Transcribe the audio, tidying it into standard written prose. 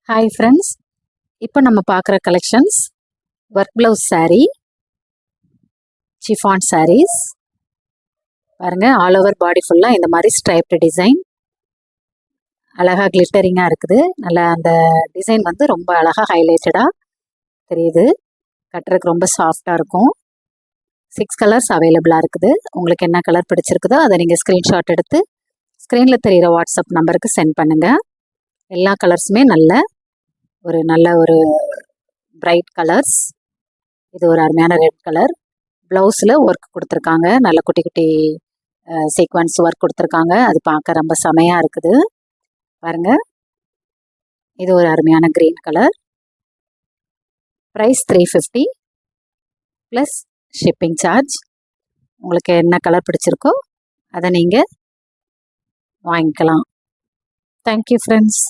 Hi friends, இப்போ நம்ம பார்க்குற collections work blouse saree, chiffon sarees. பாருங்கள், ஆல் ஓவர் பாடி ஃபுல்லாக இந்த மாதிரி ஸ்ட்ரைப்டு டிசைன் அழகாக கிளிட்டரிங்காக இருக்குது. நல்லா அந்த டிசைன் வந்து ரொம்ப அழகாக ஹைலைட்டடாக தெரியுது. கட்டுறதுக்கு ரொம்ப சாஃப்டாக இருக்கும். 6 கலர்ஸ் அவைலபிளாக இருக்குது. உங்களுக்கு என்ன கலர் பிடிச்சிருக்குதோ அதை நீங்கள் ஸ்க்ரீன்ஷாட் எடுத்து ஸ்க்ரீனில் தெரிகிற வாட்ஸ்அப் நம்பருக்கு சென்ட் பண்ணுங்கள். எல்லா கலர்ஸுமே நல்ல ஒரு பிரைட் கலர்ஸ். இது ஒரு அருமையான ரெட் கலர். ப்ளவுஸில் ஒர்க் கொடுத்துருக்காங்க, நல்ல குட்டி குட்டி சீக்வன்ஸ் ஒர்க் கொடுத்துருக்காங்க. அது பார்க்க ரொம்ப செமையாக இருக்குது. பாருங்கள், இது ஒரு அருமையான green colour. Price 350 plus shipping charge. உங்களுக்கு என்ன கலர் பிடிச்சிருக்கோ அதை நீங்கள் வாங்கிக்கலாம். Thank you friends.